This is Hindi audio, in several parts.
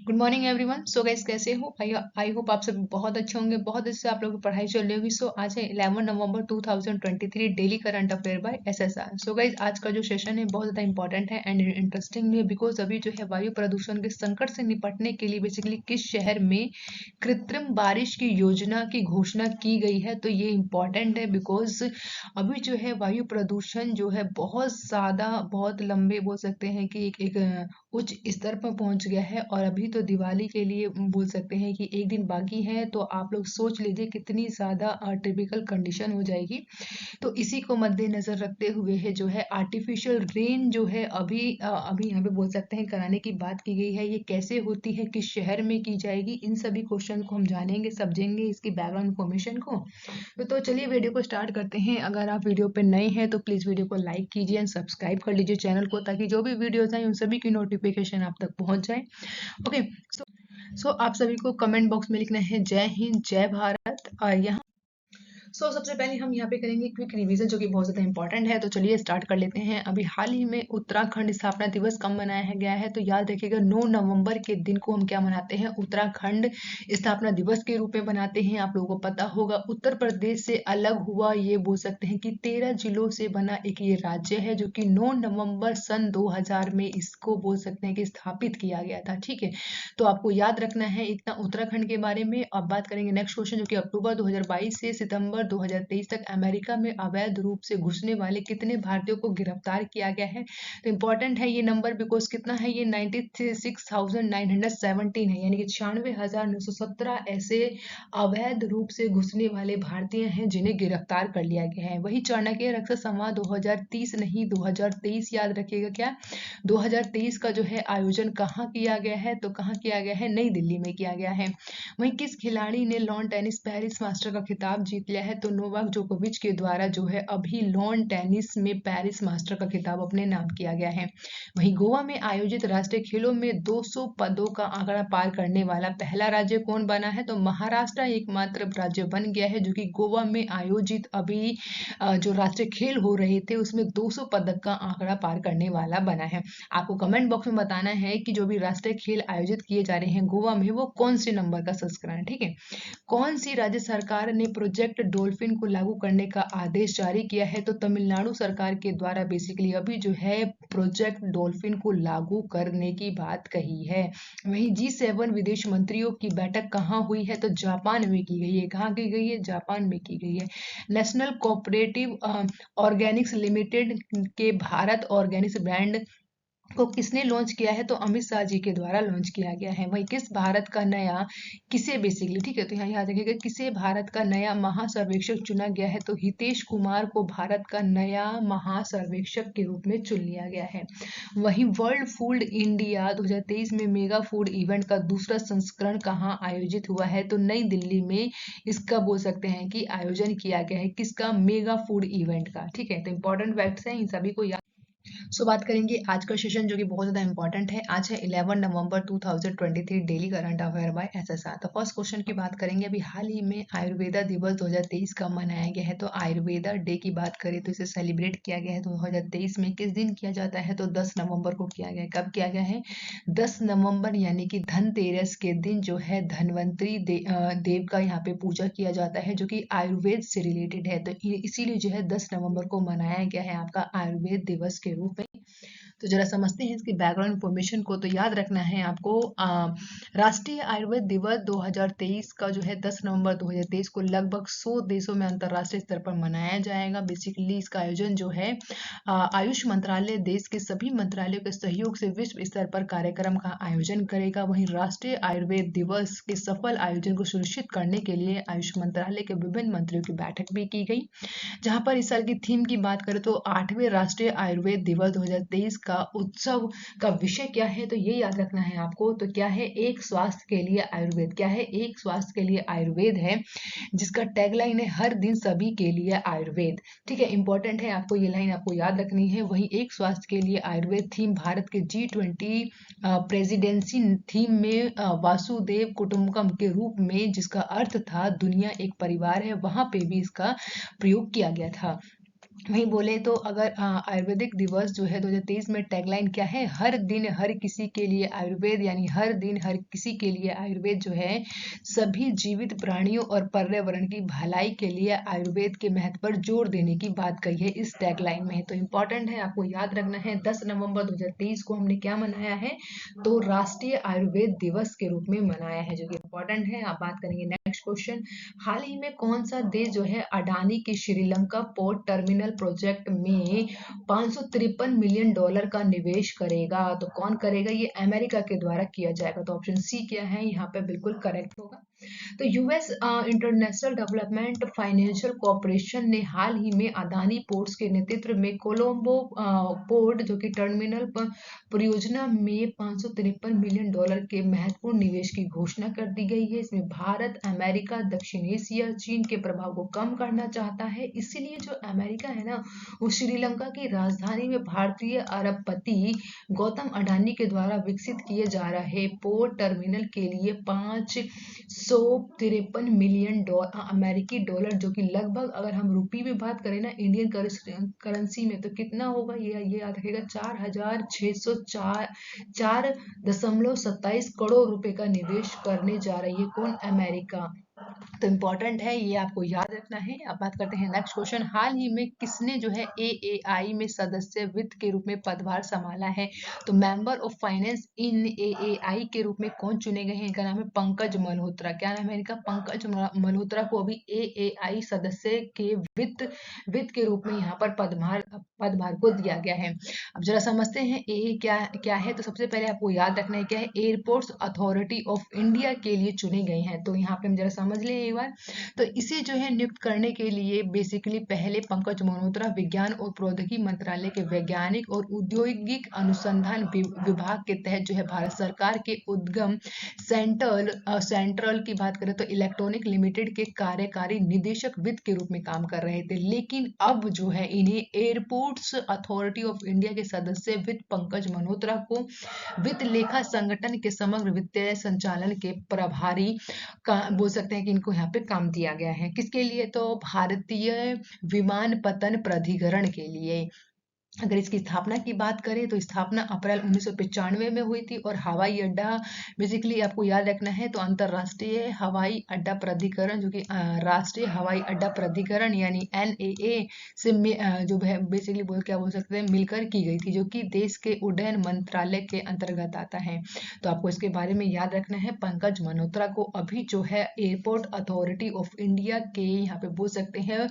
Good morning everyone. So guys, कैसे हो? आई होप आप सब बहुत अच्छे होंगे। बहुत अच्छे से आप लोगों की पढ़ाई चल रही होगी। सो आज है 11 नवंबर 2023, daily current affair by SSR. So guys, आज का जो सेशन है बहुत ज़्यादा इंपॉर्टेंट है एंड इंटरेस्टिंग भी है, बिकॉज अभी जो है वायु प्रदूषण के संकट से निपटने के लिए बेसिकली किस शहर में कृत्रिम बारिश की योजना की घोषणा की गई है। तो ये इम्पॉर्टेंट है बिकॉज अभी जो है वायु प्रदूषण जो है बहुत ज़्यादा, बहुत लंबे बोल सकते हैं कि एक उच्च स्तर पर पहुंच गया है। और अभी तो दिवाली के लिए बोल सकते हैं कि एक दिन बाकी है, तो आप लोग सोच लीजिए कितनी ज़्यादा टिपिकल कंडीशन हो जाएगी। तो इसी को मद्देनजर रखते हुए है जो है आर्टिफिशियल रेन जो है अभी यहाँ पे बोल सकते हैं कराने की बात की गई है। ये कैसे होती है, किस शहर में की जाएगी, इन सभी क्वेश्चन को हम जानेंगे, समझेंगे, इसकी बैकग्राउंड इन्फॉर्मेशन को। तो चलिए वीडियो को स्टार्ट करते हैं। अगर आप वीडियो पे नए हैं तो प्लीज़ वीडियो को लाइक कीजिए एंड सब्सक्राइब कर लीजिए चैनल को, ताकि जो भी वीडियोस आए उन सभी की नोटिफिकेशन आप तक पहुंच जाए। ओके। सो आप सभी को कमेंट बॉक्स में लिखना है जय हिंद, जय भारत। और यहाँ सबसे पहले हम यहाँ पे करेंगे क्विक रिवीजन, जो कि बहुत ज़्यादा इंपॉर्टेंट है। तो चलिए स्टार्ट कर लेते हैं। अभी हाल ही में उत्तराखंड स्थापना दिवस कब मनाया गया है? तो याद रखिएगा 9 नवंबर के दिन को हम क्या मनाते हैं? उत्तराखंड स्थापना दिवस के रूप में मनाते हैं। आप लोगों को पता होगा उत्तर प्रदेश से अलग हुआ, ये बोल सकते हैं कि 13 जिलों से बना एक ये राज्य है, जो कि 9 नवंबर सन 2000 में इसको बोल सकते हैं कि स्थापित किया गया था। ठीक है, तो आपको याद रखना है इतना उत्तराखंड के बारे में। अब बात करेंगे नेक्स्ट क्वेश्चन, जो कि अक्टूबर 2022 से सितंबर 2023 तक अमेरिका में अवैध रूप से घुसने वाले कितने भारतीयों को गिरफ्तार किया गया है? तो इंपॉर्टेंट है ये नंबर, बिकॉज कितना है ये? 96,917 है, यानी कि 96,917 ऐसे अवैध रूप से घुसने वाले भारतीय हैं जिन्हें गिरफ्तार कर लिया गया है। वही चाणक्य रक्षस संवाद 2030 नहीं 2023 याद रखिएगा। क्या 2023 का जो है आयोजन कहाँ किया गया है? तो कहाँ किया गया है? नई दिल्ली में किया गया है। वहीं किस खिलाड़ी ने लॉन टेनिस पेरिस मास्टर का खिताब जीत लिया है? तो नोवाक जोकोविच के द्वारा जो है अभी लॉन टेनिस में पेरिस मास्टर का खिताब अपने नाम किया गया है। वहीं गोवा में आयोजित राष्ट्रीय खेलों में 200 पदों का आंकड़ा पार करने वाला पहला राज्य कौन बना है? तो महाराष्ट्र एकमात्र राज्य बन गया है जो कि गोवा में आयोजित अभी जो राष्ट्रीय खेल हो रहे थे उसमें 200 पदक का आंकड़ा पार करने वाला बना है। आपको कमेंट बॉक्स में बताना है कि जो भी राष्ट्रीय खेल आयोजित किए जा रहे हैं गोवा में, वो कौन से नंबर का संस्करण है। ठीक है, कौन सी राज्य सरकार ने प्रोजेक्ट डॉल्फिन को लागू करने का आदेश जारी किया है? तो तमिलनाडु सरकार के द्वारा बेसिकली अभी जो है प्रोजेक्ट डॉल्फिन को लागू करने की बात कही है। वहीं G7 विदेश मंत्रियों की बैठक कहाँ हुई है? तो जापान में की गई है। कहाँ की गई है? जापान में की गई है। नेशनल कोऑपरेटिव ऑर्गेनिक्स लिमिटेड के भारत ऑर्गेनिक्स ब्रांड को किसने लॉन्च किया है? तो अमित शाह जी के द्वारा लॉन्च किया गया है। वही किस भारत का नया किसे बेसिकली, ठीक है, तो यहाँ याद रखिएगा किसे भारत का नया महासर्वेक्षक चुना गया है? तो हितेश कुमार को भारत का नया महासर्वेक्षक के रूप में चुन लिया गया है। वहीं वर्ल्ड फूड इंडिया 2023 में मेगा फूड इवेंट का दूसरा संस्करण कहाँ आयोजित हुआ है? तो नई दिल्ली में इसका बोल सकते हैं कि आयोजन किया गया है। किसका? मेगा फूड इवेंट का। ठीक है, तो इंपॉर्टेंट फैक्ट्स हैं, इन सभी को बात करेंगे आज का सेशन, जो कि बहुत ज़्यादा इंपॉर्टेंट है। आज है 11 नवंबर 2023, daily current affair by SSR. तो फर्स्ट क्वेश्चन की बात करेंगे। अभी हाल ही में आयुर्वेदा दिवस 2023 का मनाया गया है। तो आयुर्वेदा डे की बात करें तो इसे सेलिब्रेट किया गया है 2023 में। किस दिन किया जाता है? तो 10 नवंबर को किया गया है। कब किया गया है? 10 नवंबर, यानी कि धनतेरस के दिन जो है धन्वंतरी देव का यहाँ पे पूजा किया जाता है, जो कि आयुर्वेद से रिलेटेड है। तो इसीलिए जो है 10 नवंबर को मनाया गया है आपका आयुर्वेद दिवस के रूप में। तो जरा समझते हैं इसकी बैकग्राउंड इन्फॉर्मेशन को। तो याद रखना है आपको राष्ट्रीय आयुर्वेद दिवस 2023 का जो है 10 नवंबर 2023 को लगभग 100 देशों में अंतर्राष्ट्रीय स्तर पर मनाया जाएगा। बेसिकली इसका आयोजन जो है आयुष मंत्रालय देश के सभी मंत्रालयों के सहयोग से विश्व स्तर पर कार्यक्रम का आयोजन करेगा। वहीं राष्ट्रीय आयुर्वेद दिवस के सफल आयोजन को सुनिश्चित करने के लिए आयुष मंत्रालय के विभिन्न मंत्रियों की बैठक भी की गई, जहां पर इस साल की थीम की बात करें तो 8वें राष्ट्रीय आयुर्वेद दिवस 2023 का उत्सव का विषय क्या है? तो ये याद रखना है आपको। तो क्या है? एक स्वास्थ्य के लिए आयुर्वेद। क्या है? एक स्वास्थ्य के लिए आयुर्वेद है, जिसका टैगलाइन है हर दिन सभी के लिए आयुर्वेद। ठीक है, इंपॉर्टेंट है, आपको ये लाइन आपको याद रखनी है। वहीं एक स्वास्थ्य के लिए आयुर्वेद थीम भारत के G20 प्रेसिडेंसी थीम में वासुदेव कुटुंबकम के रूप में, जिसका अर्थ था दुनिया एक परिवार है, वहां पे भी इसका प्रयोग किया गया था। वहीं बोले तो अगर आयुर्वेदिक दिवस जो है 2023 में टैगलाइन क्या है, हर दिन हर किसी के लिए आयुर्वेद, यानी हर दिन हर किसी के लिए आयुर्वेद जो है सभी जीवित प्राणियों और पर्यावरण की भलाई के लिए आयुर्वेद के महत्व पर जोर देने की बात कही है इस टैगलाइन में। तो इम्पोर्टेंट है, आपको याद रखना है 10 नवंबर 2023 को हमने क्या मनाया है, तो राष्ट्रीय आयुर्वेद दिवस के रूप में मनाया है, जो कि इम्पोर्टेंट है। आप बात करेंगे नेक्स्ट क्वेश्चन, हाल ही में कौन सा देश जो है अडानी के श्रीलंका पोर्ट टर्मिनल प्रोजेक्ट में 553 मिलियन डॉलर का निवेश करेगा, तो कौन करेगा, ये अमेरिका के द्वारा किया जाएगा। तो ऑप्शन सी क्या है यहाँ पे बिल्कुल करेक्ट होगा। तो US international development financial corporation ने हाल ही में अदानी पोर्ट्स के नेतृत्व में कोलंबो पोर्ट जो कि टर्मिनल परियोजना में 553 मिलियन डॉलर के महत्वपूर्ण निवेश की घोषणा कर दी गई है। इसमें भारत, अमेरिका, दक्षिण एशिया, चीन के प्रभाव को कम करना चाहता है। इसीलिए जो अमेरिका है ना, वो श्रीलंका की राजधानी में भारतीय अरबपति गौतम अडानी के द्वारा विकसित किए जा रहे पोर्ट टर्मिनल के लिए 553 मिलियन अमेरिकी डॉलर, जो कि लगभग अगर हम रुपये में बात करें ना, इंडियन करेंसी में, तो कितना होगा, ये याद रखेगा, 4,604.27 करोड़ रुपए का निवेश करने जा रही है कौन, अमेरिका। तो इम्पोर्टेंट है, ये आपको याद रखना है। अब बात करते हैं नेक्स्ट क्वेश्चन, हाल ही में किसने जो है एएआई में सदस्य वित्त के रूप में पदभार संभाला है, तो member of finance in AAI के रूप में कौन चुने गए हैं, इनका नाम है पंकज मल्होत्रा। क्या नाम है इनका, पंकज मल्होत्रा को अभी एएआई सदस्य के वित्त के रूप में यहाँ पर पदभार को दिया गया है। अब जरा समझते हैं ए क्या क्या है। तो सबसे पहले आपको याद रखना है क्या है, एयरपोर्ट्स अथॉरिटी ऑफ इंडिया के लिए चुने गए हैं। तो यहाँ पे हम जरा समझ लें एक बार। तो इसे जो है नियुक्त करने के लिए बेसिकली पहले पंकज मल्होत्रा विज्ञान और प्रौद्योगिकी मंत्रालय के वैज्ञानिक और औद्योगिक अनुसंधान विभाग के तहत जो है भारत सरकार के उद्गम सेंट्रल की बात करें तो इलेक्ट्रॉनिक लिमिटेड के कार्यकारी निदेशक वित्त के रूप में काम कर रहे थे। लेकिन अब जो है इन्हें एयरपोर्ट्स अथॉरिटी ऑफ इंडिया के सदस्य वित्त पंकज मल्होत्रा को वित्त लेखा संगठन के समग्र वित्तीय संचालन के प्रभारी का बोल सकते हैं कि इनको यहाँ पे काम दिया गया है। किसके लिए, तो भारतीय विमानपत्तन प्राधिकरण के लिए। अगर इसकी स्थापना की बात करें तो स्थापना अप्रैल 1995 में हुई थी। और हवाई अड्डा बेसिकली आपको याद रखना है, तो अंतरराष्ट्रीय हवाई अड्डा प्राधिकरण, जो कि राष्ट्रीय हवाई अड्डा प्राधिकरण यानी एनएए से जो है बेसिकली क्या बोल सकते हैं, मिलकर की गई थी, जो कि देश के उड्डयन मंत्रालय के अंतर्गत आता है। तो आपको इसके बारे में याद रखना है। पंकज मल्होत्रा को अभी जो है एयरपोर्ट अथॉरिटी ऑफ इंडिया के यहाँ पे बोल सकते हैं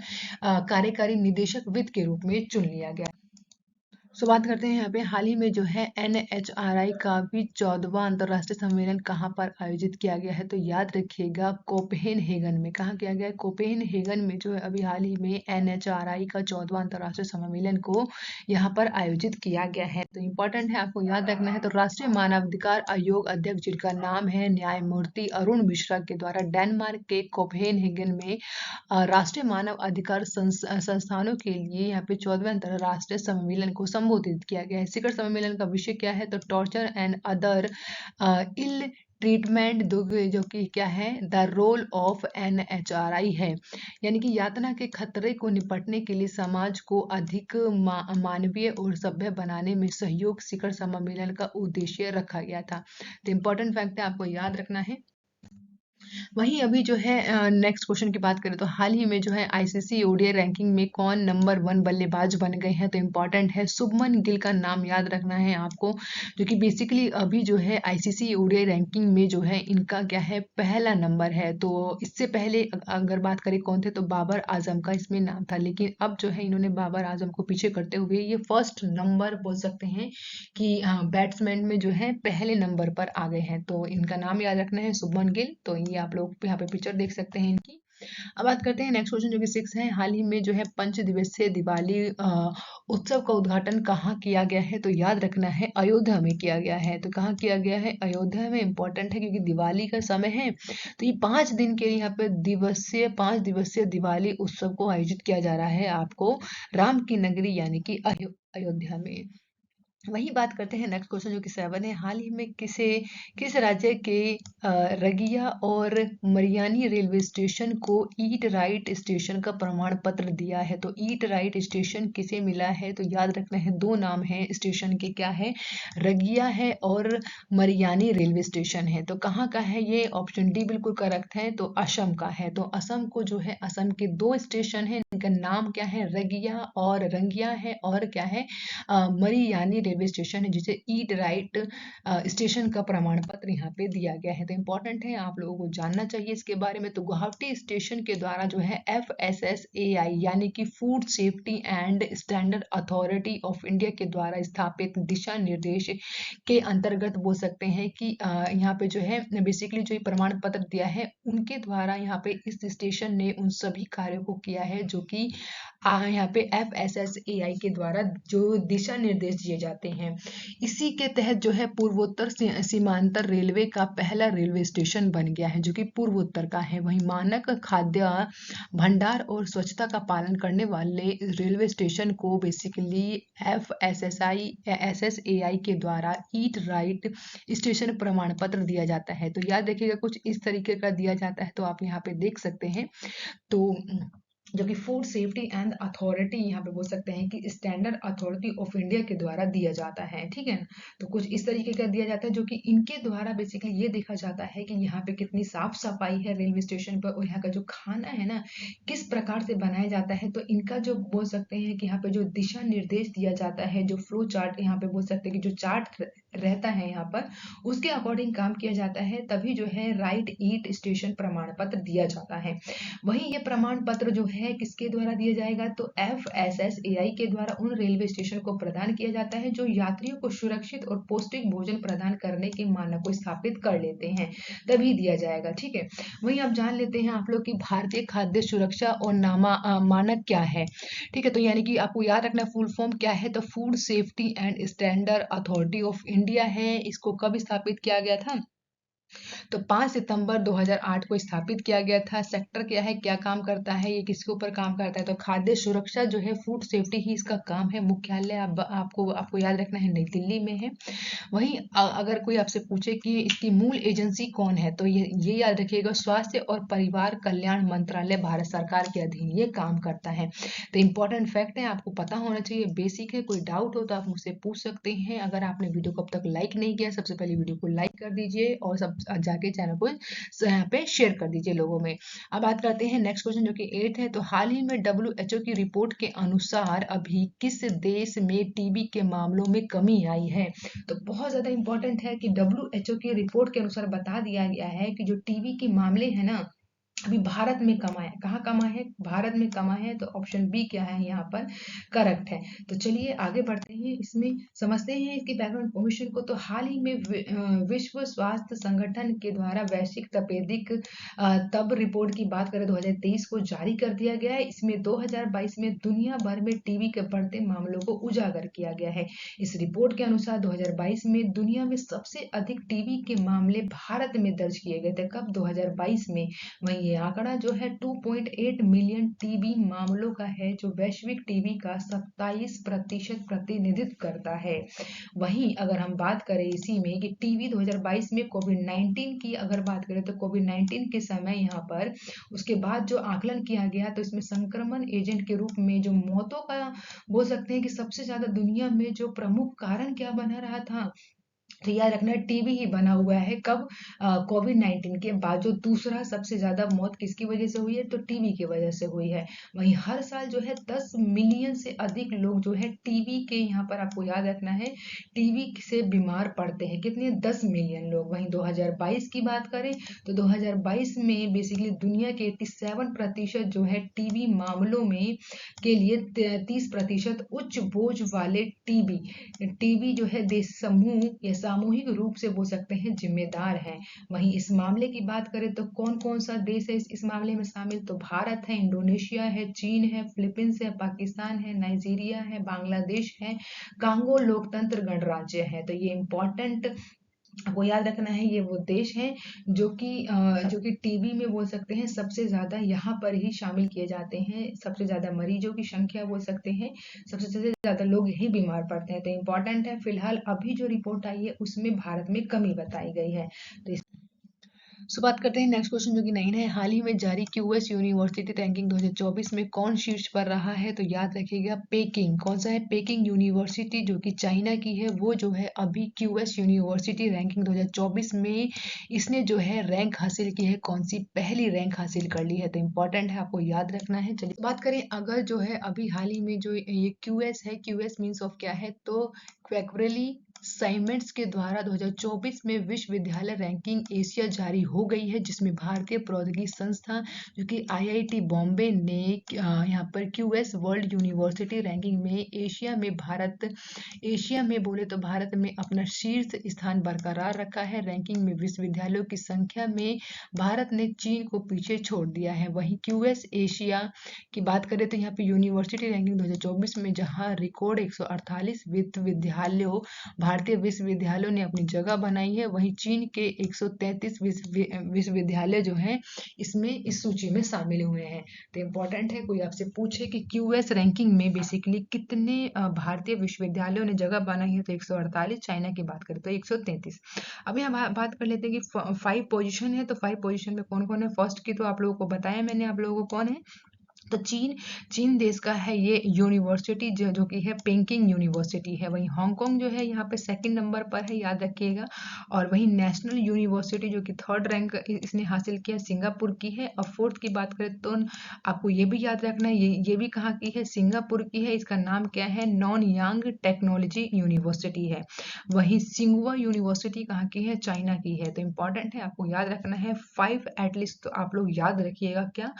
कार्यकारी निदेशक वित्त के रूप में चुन लिया गया। बात करते हैं यहाँ पे, हाल ही में जो है एनएचआरआई का भी 14वां अंतर्राष्ट्रीय सम्मेलन कहाँ पर आयोजित किया गया है, तो याद रखिएगा कोपेनहेगन में। कहाँ किया गया है, कोपेनहेगन में जो है अभी हाल ही में एनएचआरआई का 14वां अंतर्राष्ट्रीय सम्मेलन को यहाँ पर आयोजित किया गया है। तो इम्पोर्टेंट है, आपको याद रखना है। तो राष्ट्रीय मानवाधिकार आयोग अध्यक्ष, जिनका नाम है न्यायमूर्ति अरुण मिश्रा के द्वारा डेनमार्क के कोपेनहेगन में राष्ट्रीय मानव अधिकार संस्थानों के लिए यहाँ पे 14वें अंतरराष्ट्रीय सम्मेलन को संबोधित किया गया है। शिखर सम्मेलन का विषय क्या है, तो torture and other ill treatment, जो कि क्या है, द रोल ऑफ एनएचआरआई है, यानी कि यातना के खतरे को निपटने के लिए समाज को अधिक मानवीय और सभ्य बनाने में सहयोग शिखर सम्मेलन का उद्देश्य रखा गया था। तो इम्पोर्टेंट फैक्ट है, आपको याद रखना है। वहीं अभी जो है नेक्स्ट क्वेश्चन की बात करें तो हाल ही में जो है आईसीसी ओडीआई रैंकिंग में कौन नंबर 1 बल्लेबाज बन गए हैं, तो इम्पोर्टेंट है शुभमन गिल का नाम याद रखना है आपको, जो कि बेसिकली अभी जो है आईसीसी ओडीआई रैंकिंग में जो है इनका क्या है, पहला नंबर है। तो इससे पहले अगर बात करें कौन थे, तो बाबर आजम का इसमें नाम था, लेकिन अब जो है इन्होंने बाबर आजम को पीछे करते हुए ये फर्स्ट नंबर बोल सकते हैं कि बैट्समैन में जो है पहले नंबर पर आ गए हैं। तो इनका नाम याद रखना है शुभमन गिल। तो ये आप लोग यहाँ पे पिक्चर देख सकते हैं इनकी। अब बात करते हैं नेक्स्ट क्वेश्चन, जो कि 6 है, हाल ही में जो है 5 दिवसीय दिवाली उत्सव का उद्घाटन कहाँ किया गया है, तो याद रखना है अयोध्या में किया गया है। तो कहाँ किया गया है, अयोध्या में। इंपॉर्टेंट है क्योंकि दिवाली का समय है, तो ये 5 दिन के लिए यहाँ पे 5 दिवसीय दिवाली उत्सव को आयोजित किया जा रहा है आपको राम की नगरी यानी कि अयोध्या में। वही बात करते हैं नेक्स्ट क्वेश्चन जो कि 7 है। हाल ही में किस राज्य के रगिया और मरियानी रेलवे स्टेशन को ईट राइट स्टेशन का प्रमाण पत्र दिया है? तो ईट राइट स्टेशन किसे मिला है? तो याद रखना है, दो नाम है स्टेशन के, क्या है? रगिया है और मरियानी रेलवे स्टेशन है। तो कहाँ का है ये? ऑप्शन डी बिल्कुल करेक्ट है, तो असम का है। तो असम को जो है, असम के दो स्टेशन है, इनका नाम क्या है? रगिया और रंगिया है, और क्या है? मरियानी रेलवे स्टेशन है, जिसे ईट राइट स्टेशन का प्रमाण पत्र यहाँ पे दिया गया है। तो इंपॉर्टेंट है, आप लोगों को जानना चाहिए इसके बारे में। तो गुवाहाटी स्टेशन के द्वारा जो है FSSAI यानी कि food safety and standard authority of India के द्वारा स्थापित दिशा निर्देश के अंतर्गत बोल सकते हैं कि यहाँ पे जो है बेसिकली जो प्रमाण पत्र दिया है, उनके द्वारा यहाँ पे इस स्टेशन ने उन सभी कार्यों को किया है जो कि यहाँ पे FSSAI के द्वारा जो दिशा निर्देश दिए जाते हैं। इसी के तहत जो है पूर्वोत्तर सीमांतर रेलवे का पहला रेलवे स्टेशन बन गया है, जो कि पूर्वोत्तर का है। वहीं मानक खाद्य भंडार और स्वच्छता का पालन करने वाले रेलवे स्टेशन को बेसिकली FSSAI के द्वारा ईट राइट स्टेशन प्रमाण पत्र दिया जाता है। तो याद रखिएगा, कुछ इस तरीके का दिया जाता है, तो आप यहाँ पे देख सकते हैं। तो जो कि फूड सेफ्टी एंड अथॉरिटी यहाँ पे बोल सकते हैं कि स्टैंडर्ड अथॉरिटी ऑफ इंडिया के द्वारा दिया जाता है, ठीक है ना। तो कुछ इस तरीके का दिया जाता है, जो कि इनके द्वारा बेसिकली ये देखा जाता है कि यहाँ पे कितनी साफ सफाई है रेलवे स्टेशन पर, और यहाँ का जो खाना है ना किस प्रकार से बनाया जाता है। तो इनका जो बोल सकते हैं कि यहाँ पे जो दिशा निर्देश दिया जाता है, जो फ्लो चार्ट यहाँ पे बोल सकते हैं कि जो चार्ट रहता है यहाँ पर, उसके अकॉर्डिंग काम किया जाता है, तभी जो है राइट ईट स्टेशन प्रमाण पत्र दिया जाता है। वहीं ये प्रमाण पत्र जो है किसके द्वारा दिया जाएगा? तो FSSAI के द्वारा उन रेलवे स्टेशन को प्रदान किया जाता है जो यात्रियों को सुरक्षित और पौष्टिक भोजन प्रदान करने के मानक को स्थापित कर लेते हैं, तभी दिया जाएगा, ठीक है। वहीं आप जान लेते हैं आप लोग की भारतीय खाद्य सुरक्षा और मानक क्या है, ठीक है। तो यानी कि आपको याद रखना फुल फॉर्म क्या है, तो food safety and standard authority of India है। इसको कब स्थापित किया गया था? तो 5 सितंबर 2008 को स्थापित किया गया था। सेक्टर क्या है, क्या काम करता है, ये किसके ऊपर काम करता है? तो खाद्य सुरक्षा जो है, फूड सेफ्टी ही इसका काम है। मुख्यालय आपको याद रखना है नई दिल्ली में है। वहीं अगर कोई आपसे पूछे कि इसकी मूल एजेंसी कौन है, तो ये याद रखिएगा, स्वास्थ्य और परिवार कल्याण मंत्रालय भारत सरकार के अधीन ये काम करता है। तो इंपॉर्टेंट फैक्ट है, आपको पता होना चाहिए, बेसिक है। कोई डाउट हो तो आप मुझसे पूछ सकते हैं। अगर आपने वीडियो को अब तक लाइक नहीं किया, सबसे पहले वीडियो को लाइक कर दीजिए और सब जाके चैनल को यहाँ पे शेयर कर दीजिए लोगों में। अब बात करते हैं नेक्स्ट क्वेश्चन जो कि 8 है। तो हाल ही में WHO की रिपोर्ट के अनुसार अभी किस देश में टीबी के मामलों में कमी आई है? तो बहुत ज़्यादा इंपॉर्टेंट है कि WHO की रिपोर्ट के अनुसार बता दिया गया है कि जो टीबी के मामले हैं ना, अभी भारत में कमा है। कहाँ कमा है? भारत में कमा है। तो ऑप्शन बी क्या है यहाँ पर? करेक्ट है। तो चलिए आगे बढ़ते हैं, इसमें समझते हैं इसकी बैकग्राउंड इन्फॉर्मेशन को। तो हाल ही में विश्व स्वास्थ्य संगठन के द्वारा वैश्विक तपेदिक तब रिपोर्ट की बात करें 2023 को जारी कर दिया गया है। इसमें 2022 में दुनिया भर में टीबी के बढ़ते मामलों को उजागर किया गया है। इस रिपोर्ट के अनुसार 2022 में दुनिया में सबसे अधिक टीबी के मामले भारत में दर्ज किए गए थे। कब? 2022 में। वहीं ये आंकड़ा जो है 2.8 मिलियन टीबी मामलों का है, जो वैश्विक टीबी का 27% प्रतिनिधित्व करता है। वहीं अगर हम बात करें इसी में कि टीबी 2022 में कोविड-19 की अगर बात करें, तो कोविड-19 के समय यहाँ पर उसके बाद जो आकलन किया गया, तो इसमें संक्रमण एजेंट के रूप में जो मौतों का बोल सकते हैं कि सबसे ज्यादा दुनिया में जो प्रमुख कारण क्या बना रहा था, तो याद रखना टीबी ही बना हुआ है। कब? कोविड-19 के बाद जो दूसरा सबसे ज्यादा मौत किसकी वजह से हुई है? तो टीबी की वजह से हुई है। वहीं हर साल जो है 10 मिलियन से अधिक लोग जो है टीबी के, यहाँ पर आपको याद रखना है, टीबी से बीमार पड़ते हैं। कितने? 10 मिलियन लोग। वहीं 2022 की बात करें तो 2022 में बेसिकली दुनिया के 87% जो है टीबी मामलों में के लिए 30% उच्च बोझ वाले टीबी जो है देश समूह या सामूहिक रूप से बोल सकते हैं जिम्मेदार है। वहीं इस मामले की बात करें तो कौन कौन सा देश है इस मामले में शामिल? तो भारत है, इंडोनेशिया है, चीन है, फिलीपींस है, पाकिस्तान है, नाइजीरिया है, बांग्लादेश है, कांगो लोकतंत्र गणराज्य है। तो ये इंपॉर्टेंट आपको याद रखना है ये वो देश हैं जो कि टीबी में बोल सकते हैं सबसे ज़्यादा यहाँ पर ही शामिल किए जाते हैं, सबसे ज़्यादा मरीजों की संख्या बोल सकते हैं, सबसे ज़्यादा लोग यही बीमार पड़ते हैं। तो इम्पोर्टेंट है, फिलहाल अभी जो रिपोर्ट आई है उसमें भारत में कमी बताई गई है। तो सो बात करते हैं नेक्स्ट क्वेश्चन जो कि 9 है। हाल ही में जारी क्यूएस यूनिवर्सिटी रैंकिंग 2024 में कौन शीर्ष पर रहा है? तो याद रखिएगा पेकिंग। कौन सा है? पेकिंग यूनिवर्सिटी जो कि चाइना की है, वो जो है अभी क्यूएस यूनिवर्सिटी रैंकिंग 2024 में इसने जो है रैंक हासिल की है। कौन सी? पहली रैंक हासिल कर ली है। तो इंपॉर्टेंट है, आपको याद रखना है। चलिए बात करें अगर जो है अभी हाल ही में जो ये क्यूएस है, क्यूएस मीन्स ऑफ क्या है? तो क्वैकरली साइमेंट्स के द्वारा 2024 में विश्वविद्यालय रैंकिंग एशिया जारी हो गई है, जिसमें भारतीय प्रौद्योगिकी संस्था जो कि आईआईटी बॉम्बे ने यहाँ पर क्यूएस वर्ल्ड यूनिवर्सिटी रैंकिंग में एशिया में बोले तो भारत में अपना शीर्ष स्थान बरकरार रखा है। रैंकिंग में विश्वविद्यालयों की संख्या में भारत ने चीन को पीछे छोड़ दिया है। वहीं क्यूएस एशिया की बात करें तो यहाँ पे यूनिवर्सिटी रैंकिंग 2024 में जहाँ रिकॉर्ड 148 विश्वविद्यालयों भारतीय विश्वविद्यालयों ने अपनी जगह बनाई है, वहीं चीन के 133 विश्वविद्यालय जो हैं इसमें इस सूची में शामिल हुए हैं। तो इम्पोर्टेंट है, कोई आपसे पूछे कि क्यूएस रैंकिंग में बेसिकली कितने भारतीय विश्वविद्यालयों ने जगह बनाई है, तो 148, चाइना की बात करें तो 133। अभी हम बात कर लेते हैं कि 5 पोजीशन है, तो 5 पोजीशन में कौन कौन है। फर्स्ट की तो आप लोगों को बताया मैंने आप लोगों को कौन है, तो चीन देश का है ये यूनिवर्सिटी जो कि है पेकिंग यूनिवर्सिटी है। वहीं हांगकांग जो है यहाँ पे सेकंड नंबर पर है, याद रखिएगा। और वहीं नेशनल यूनिवर्सिटी जो कि थर्ड रैंक इसने हासिल किया सिंगापुर की है। और फोर्थ की बात करें तो आपको ये भी याद रखना है, ये भी कहाँ की है? सिंगापुर की है। इसका नाम क्या है? नॉन यांग टेक्नोलॉजी यूनिवर्सिटी है। वहीं सिंगुआ यूनिवर्सिटी कहाँ की है? चाइना की है। तो इंपॉर्टेंट है, आपको याद रखना है 5 एटलीस्ट, तो आप लोग याद रखिएगा क्या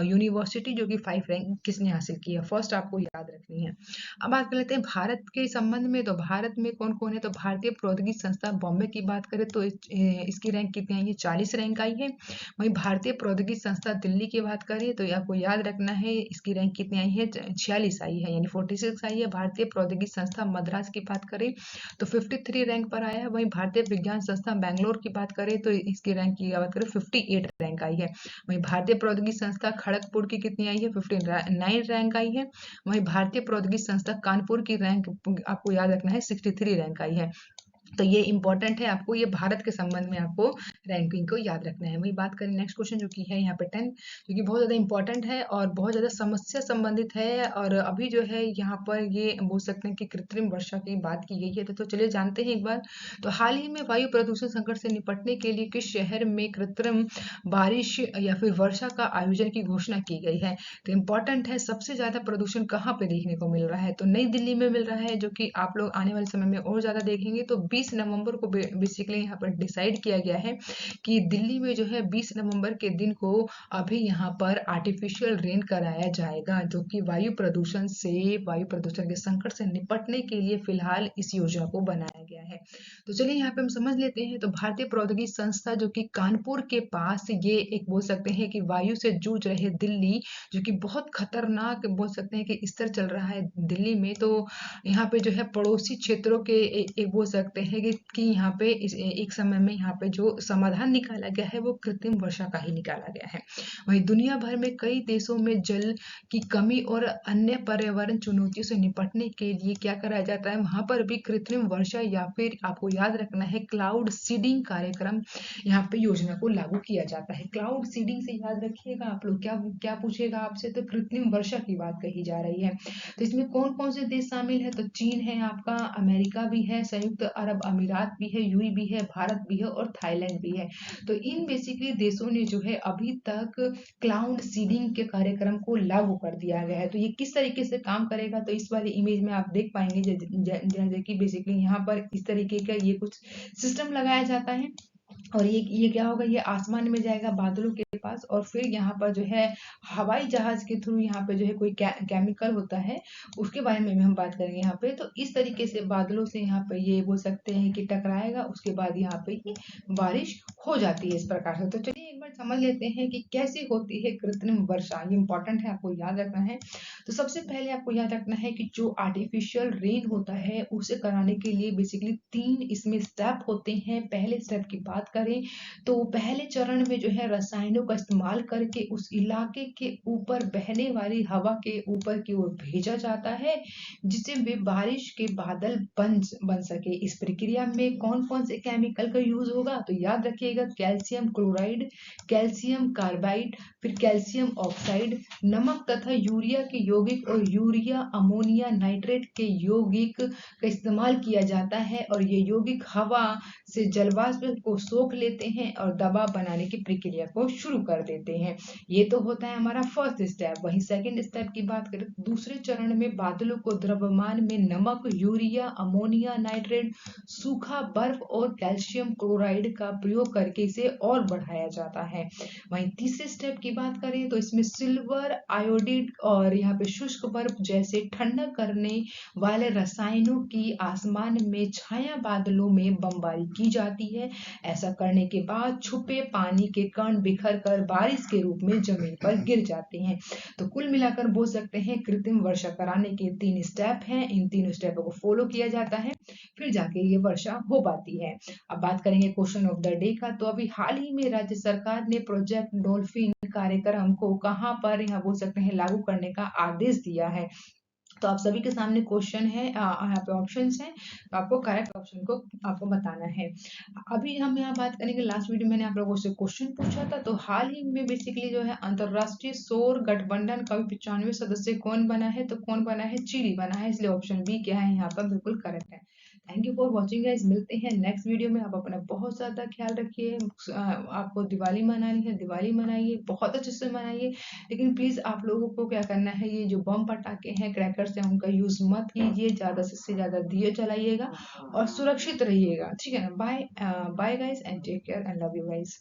यूनिवर्सिटी जो कि 5 रैंक किसने हासिल की है, फर्स्ट आपको याद रखनी है। अब बात कर लेते हैं भारत के संबंध में, तो भारत में कौन कौन है। तो भारतीय प्रौद्योगिकी संस्था बॉम्बे की बात करें तो इसकी रैंक कितनी आई है? 40 रैंक आई है। वहीं भारतीय प्रौद्योगिकी संस्था दिल्ली की बात करें तो आपको याद रखना है इसकी रैंक कितनी आई है? 46 आई है, यानी 46 आई है। भारतीय प्रौद्योगिकी संस्था मद्रास की बात करें तो 53 रैंक पर आया है। वहीं भारतीय विज्ञान संस्था बैंगलोर की बात करें तो इसकी रैंक की बात करें 58 रैंक आई है। वहीं भारतीय प्रौद्योगिकी संस्था खड़गपुर की कितनी आई है? 59 रैंक आई है। वहीं भारतीय प्रौद्योगिकी संस्था कानपुर की रैंक आपको याद रखना है 63 रैंक आई है। तो ये इंपॉर्टेंट है, आपको ये भारत के संबंध में आपको रैंकिंग को याद रखना है। वही बात करें नेक्स्ट क्वेश्चन जो कि है यहाँ पे 10, जो कि बहुत ज़्यादा इंपॉर्टेंट है और बहुत ज़्यादा समस्या संबंधित है। और अभी जो है यहाँ पर ये बोल सकते हैं कि कृत्रिम वर्षा की बात की गई है। तो चलिए जानते हैं एक बार। तो हाल ही में वायु प्रदूषण संकट से निपटने के लिए किस शहर में कृत्रिम बारिश या फिर वर्षा का आयोजन की घोषणा की गई है? तो इम्पॉर्टेंट है, सबसे ज़्यादा प्रदूषण कहाँ पे देखने को मिल रहा है? तो नई दिल्ली में मिल रहा है, जो कि आप लोग आने वाले समय में और ज़्यादा देखेंगे। तो 20 नवंबर को बेसिकली यहाँ पर डिसाइड किया गया है कि दिल्ली में जो है 20 नवंबर के दिन को अभी यहाँ पर आर्टिफिशियल रेन कराया जाएगा, जो कि वायु प्रदूषण के संकट से निपटने के लिए फिलहाल इस योजना को बनाया गया है। तो चलिए यहाँ पे हम समझ लेते हैं। तो भारतीय प्रौद्योगिकी संस्था जो कि कानपुर के पास, ये एक बोल सकते हैं कि वायु से जूझ रहे दिल्ली, जो कि बहुत खतरनाक बोल सकते हैं कि स्तर चल रहा है दिल्ली में। तो यहाँ पे जो है पड़ोसी क्षेत्रों के एक बोल सकते हैं कि यहाँ पे एक समय में यहाँ पे जो समाधान निकाला गया है वो कृत्रिम वर्षा का ही निकाला गया है। वहीं दुनिया भर में कई देशों में जल की कमी और अन्य पर्यावरण चुनौतियों से निपटने के लिए क्या कराया जाता है? वहां पर भी कृत्रिम वर्षा या फिर आपको याद रखना है क्लाउड सीडिंग कार्यक्रम यहाँ पे योजना को लागू किया जाता है। क्लाउड सीडिंग से याद रखिएगा आप लोग, क्या क्या पूछेगा आपसे? तो कृत्रिम वर्षा की बात कही जा रही है। तो इसमें कौन कौन से देश शामिल है? तो चीन है आपका, अमेरिका भी है, संयुक्त अरब अमीरात भी है, यूएई भी है, भारत भी है और थाईलैंड भी है। तो इन बेसिकली देशों ने जो है अभी तक क्लाउड सीडिंग के कार्यक्रम को लागू कर दिया गया है। तो ये किस तरीके से काम करेगा? तो इस वाली इमेज में आप देख पाएंगे जैसे कि बेसिकली यहाँ पर इस तरीके का ये कुछ सिस्टम लगाया जाता है। और ये क्या होगा? ये आसमान में जाएगा बादलों के पास, और फिर यहाँ पर जो है हवाई जहाज के थ्रू यहाँ पे जो है कोई केमिकल होता है, उसके बारे में भी हम बात करेंगे यहाँ पे। तो इस तरीके से बादलों से यहाँ पे ये बोल सकते हैं कि टकराएगा, उसके बाद यहाँ पे ही बारिश हो जाती है इस प्रकार से। तो चलिए एक बार फटाफट समझ लेते हैं कि कैसे होती है कृत्रिम वर्षा। ये इंपॉर्टेंट है, आपको याद रखना है। तो सबसे पहले आपको याद रखना है कि जो आर्टिफिशियल रेन होता है उसे कराने के लिए बेसिकली 3 इसमें स्टेप होते हैं। पहले स्टेप की बात करें तो पहले चरण में जो है रसायनों का इस्तेमाल करके उस इलाके के ऊपर बहने वाली हवा के ऊपर की ओर भेजा जाता है, जिससे वे बारिश के बादल बन सके। इस प्रक्रिया में कौन कौन से केमिकल का यूज होगा, तो याद रखिएगा कैल्शियम क्लोराइड, कैल्शियम कार्बाइड, फिर कैल्शियम ऑक्साइड, नमक तथा यूरिया के यौगिक और यूरिया अमोनिया नाइट्रेट के यौगिक का इस्तेमाल किया जाता है। और ये यौगिक हवा से जलवाष्प को सोख लेते हैं और दवा बनाने की प्रक्रिया को शुरू कर देते हैं। ये तो होता है हमारा फर्स्ट स्टेप। वहीं सेकंड स्टेप की बात करें तो दूसरे चरण में बादलों को द्रव्यमान में नमक, यूरिया, अमोनिया नाइट्रेट, सूखा बर्फ और कैल्शियम क्लोराइड का प्रयोग करके इसे और बढ़ाया जाता है। वहीं तीसरे स्टेप की बात करें तो इसमें सिल्वर आयोडीड और यहाँ पे शुष्क बर्फ जैसे ठंडा करने वाले रसायनों की आसमान में छाया बादलों में बमबारी की जाती है। ऐसा करने के बाद छुपे पानी के कण बिखर कर बारिश के रूप में जमीन पर गिर जाते हैं। तो कुल मिलाकर बोल सकते हैं कृत्रिम वर्षा कराने के 3 स्टेप हैं। इन तीनों स्टेपों को फॉलो किया जाता है, फिर जाके ये वर्षा हो पाती है। अब बात करेंगे क्वेश्चन ऑफ द डे का। तो अभी हाल ही में राज्य सरकार ने प्रोजेक्ट डॉल्फिन कार्यक्रम को कहां पर यहाँ बोल सकते हैं लागू करने का आदेश दिया है। तो आप सभी के सामने क्वेश्चन है, यहाँ पे ऑप्शंस हैं, तो आपको करेक्ट ऑप्शन को आपको बताना है। अभी हम यहाँ बात करेंगे, लास्ट वीडियो मैंने आप लोगों से क्वेश्चन पूछा था, तो हाल ही में बेसिकली जो है अंतरराष्ट्रीय सौर गठबंधन का 95 सदस्य कौन बना है, तो कौन बना है, चिली बना है। इसलिए ऑप्शन बी क्या है यहाँ पर बिल्कुल करेक्ट है। Thank you for watching guys, मिलते हैं नेक्स्ट वीडियो में। आप अपना बहुत ज्यादा ख्याल रखिए। आपको दिवाली मनानी है, दिवाली मनाइए, बहुत अच्छे से मनाइए, लेकिन प्लीज आप लोगों को क्या करना है, ये जो बम पटाखे हैं, क्रैकर्स हैं, उनका यूज मत कीजिए, ज्यादा से ज्यादा दिए जलाइएगा और सुरक्षित रहिएगा। ठीक है ना। Bye bye guys and take care and love you guys.